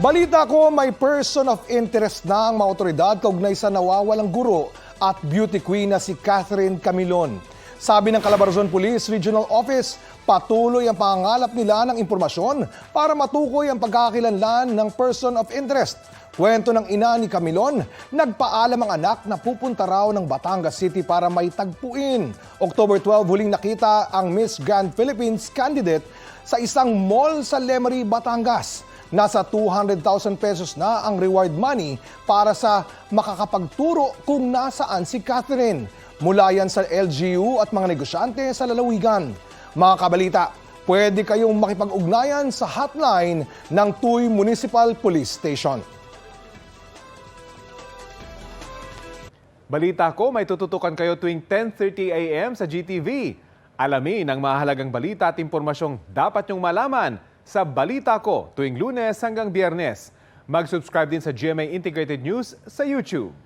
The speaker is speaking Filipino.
Balita ko, may person of interest na ang mga otoridad kaugnay sa nawawalang guro at beauty queen na si Catherine Camilon. Sabi ng Calabarzon Police Regional Office, patuloy ang pangangalap nila ng impormasyon para matukoy ang pagkakakilanlan ng person of interest. Kwento ng ina ni Camilon, nagpaalam ang anak na pupunta raw ng Batangas City para may tagpuin. October 12, huling nakita ang Miss Grand Philippines candidate sa isang mall sa Lemery, Batangas. Nasa 200,000 pesos na ang reward money para sa makakapagturo kung nasaan si Catherine. Mula yan sa LGU at mga negosyante sa lalawigan. Mga kabalita, pwede kayong makipag-ugnayan sa hotline ng Tuy Municipal Police Station. Balita ko, may tututukan kayo tuwing 10:30 a.m. sa GTV. Alamin ang mahalagang balita at impormasyong dapat nyong malaman sa Balita Ko tuwing Lunes hanggang Biyernes. Mag-subscribe din sa GMA Integrated News sa YouTube.